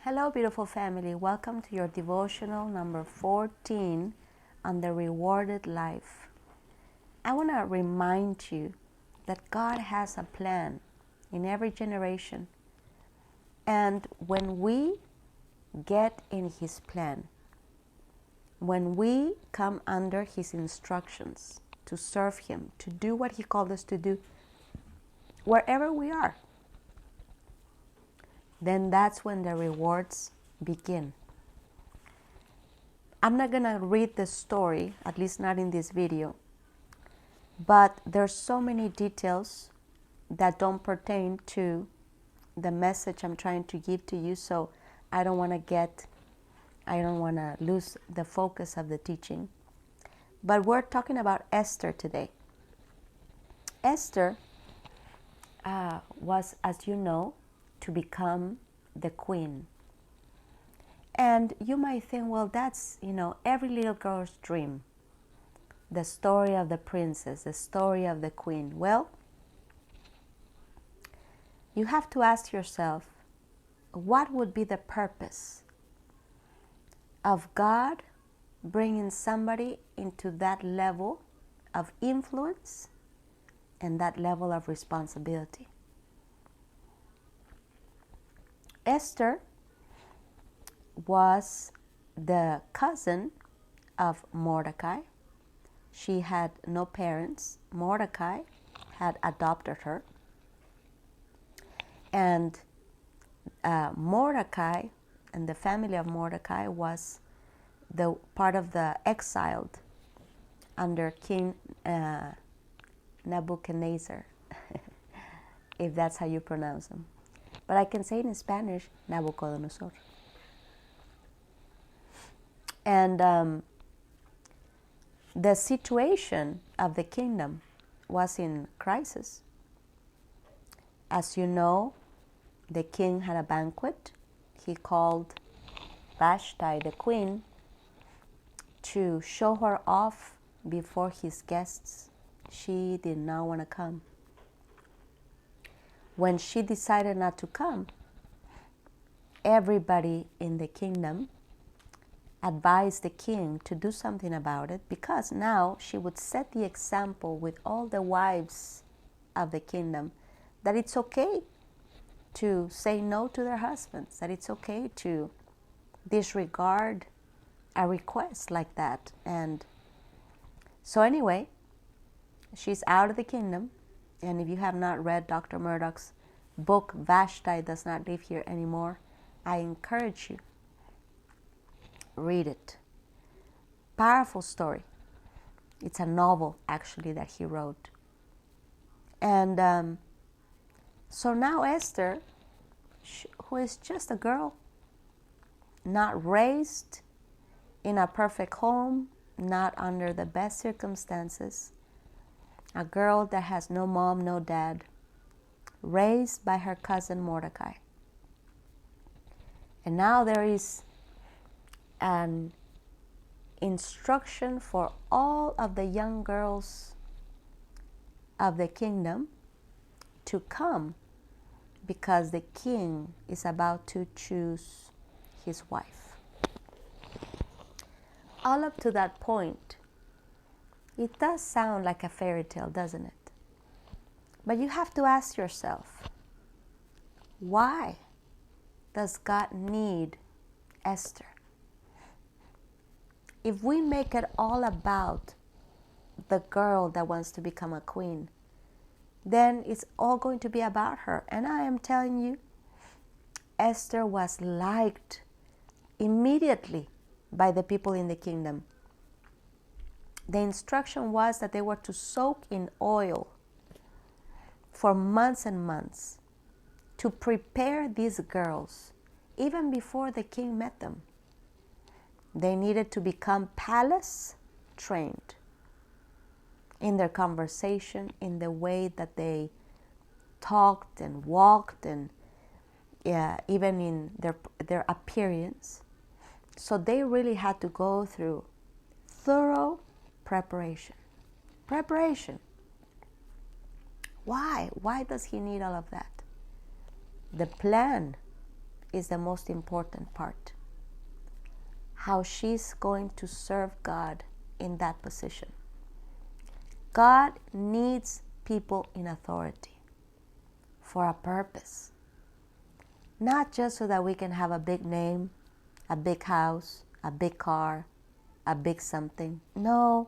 Hello, beautiful family. Welcome to your devotional number 14 on the rewarded life. I want to remind you that God has a plan in every generation. And when we get in His plan, when we come under His instructions to serve Him, to do what He called us to do, wherever we are, then that's when the rewards begin. I'm not going to read the story, at least not in this video, but there's so many details that don't pertain to the message I'm trying to give to you, so I don't want to lose the focus of the teaching. But we're talking about Esther today. Esther was, as you know, to become the queen. And you might think, well, that's, every little girl's dream. The story of the princess, the story of the queen. Well, you have to ask yourself, what would be the purpose of God bringing somebody into that level of influence and that level of responsibility? Esther was the cousin of Mordecai. She had no parents. Mordecai had adopted her. And Mordecai and the family of Mordecai was the part of the exiled under King Nebuchadnezzar, if that's how you pronounce him. But I can say it in Spanish, Nabucodonosor. And the situation of the kingdom was in crisis. As you know, the king had a banquet. He called Vashti, the queen, to show her off before his guests. She did not want to come. When she decided not to come, everybody in the kingdom advised the king to do something about it, because now she would set the example with all the wives of the kingdom that it's okay to say no to their husbands, that it's okay to disregard a request like that. And so anyway, she's out of the kingdom. And if you have not read Dr. Murdoch's book, Vashti Does Not Live Here Anymore, I encourage you, read it. Powerful story. It's a novel, actually, that he wrote. And so now Esther, who is just a girl, not raised in a perfect home, not under the best circumstances, a girl that has no mom, no dad, raised by her cousin Mordecai. And now there is an instruction for all of the young girls of the kingdom to come, because the king is about to choose his wife. All up to that point, it does sound like a fairy tale, doesn't it? But you have to ask yourself, why does God need Esther? If we make it all about the girl that wants to become a queen, then it's all going to be about her. And I am telling you, Esther was liked immediately by the people in the kingdom. The instruction was that they were to soak in oil for months and months to prepare these girls, even before the king met them. They needed to become palace trained in their conversation, in the way that they talked and walked, and even in their appearance. So they really had to go through thorough preparation. Preparation. Why? Why does he need all of that? The plan is the most important part. How she's going to serve God in that position. God needs people in authority for a purpose. Not just so that we can have a big name, a big house, a big car, a big something. No,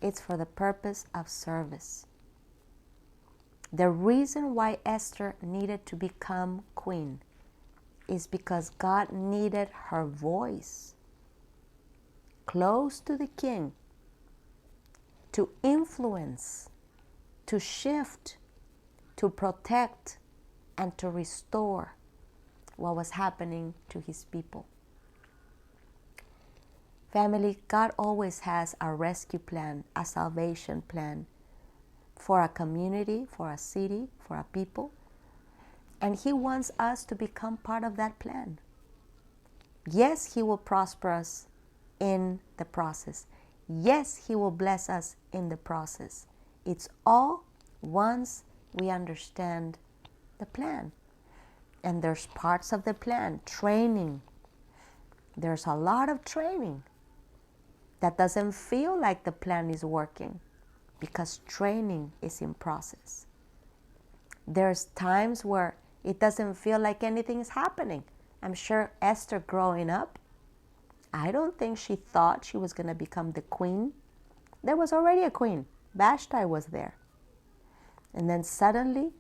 it's for the purpose of service. The reason why Esther needed to become queen is because God needed her voice close to the king to influence, to shift, to protect, and to restore what was happening to his people. Family, God always has a rescue plan, a salvation plan for a community, for a city, for a people. And he wants us to become part of that plan. Yes, he will prosper us in the process. Yes, he will bless us in the process. It's all once we understand the plan. And there's parts of the plan, training. There's a lot of training that doesn't feel like the plan is working because training is in process. There's times where it doesn't feel like anything is happening. I'm sure Esther growing up, I don't think she thought she was going to become the queen. There was already a queen. Vashti was there. And then suddenly,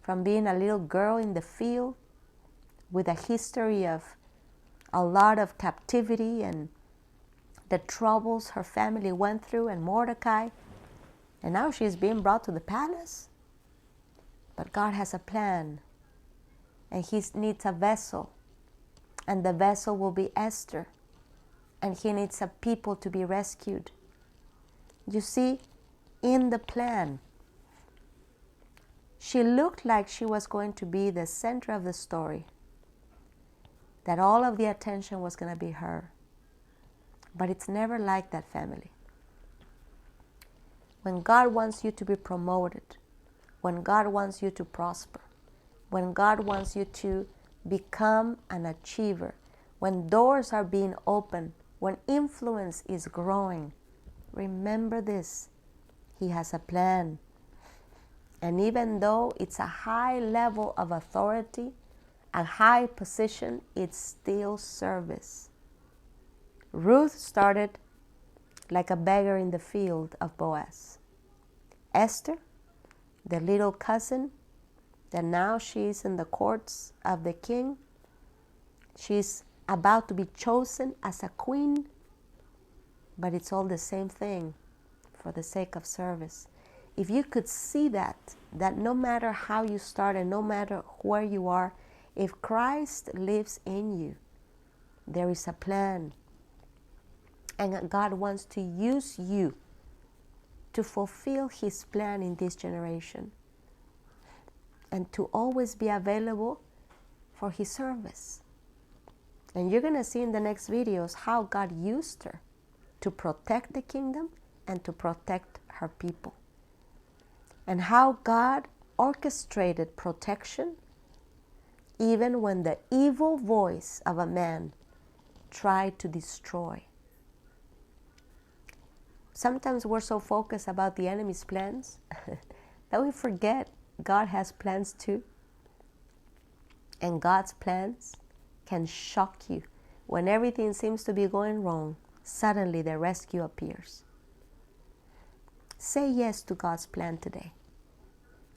from being a little girl in the field with a history of a lot of captivity and the troubles her family went through, and Mordecai, and now she's being brought to the palace. But God has a plan, and he needs a vessel, and the vessel will be Esther, and he needs a people to be rescued. You see, in the plan, she looked like she was going to be the center of the story, that all of the attention was going to be her. But it's never like that, family. When God wants you to be promoted, when God wants you to prosper, when God wants you to become an achiever, when doors are being opened, when influence is growing, remember this: he has a plan. And even though it's a high level of authority, a high position, it's still service. Ruth started like a beggar in the field of Boaz. Esther, the little cousin, that now she's in the courts of the king, she's about to be chosen as a queen, but it's all the same thing for the sake of service. If you could see that no matter how you start and no matter where you are, if Christ lives in you, there is a plan. And God wants to use you to fulfill his plan in this generation and to always be available for his service. And you're going to see in the next videos how God used her to protect the kingdom and to protect her people. And how God orchestrated protection even when the evil voice of a man tried to destroy. Sometimes we're so focused about the enemy's plans that we forget God has plans too. And God's plans can shock you. When everything seems to be going wrong, suddenly the rescue appears. Say yes to God's plan today.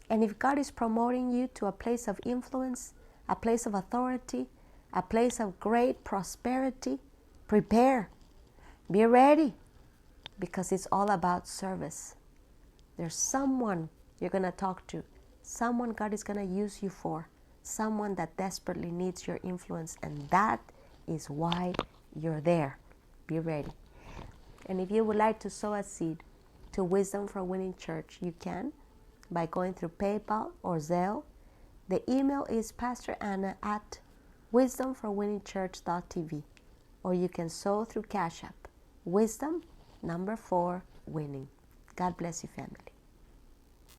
And if God is promoting you to a place of influence, a place of authority, a place of great prosperity, prepare. Be ready, because it's all about service. There's someone you're going to talk to, someone God is going to use you for, someone that desperately needs your influence, and that is why you're there. Be ready. And if you would like to sow a seed to Wisdom for Winning Church, you can by going through PayPal or Zelle. The email is pastoranna@wisdomforwinningchurch.tv, or you can sow through Cash App, Wisdom #4 Winning. God bless you, family.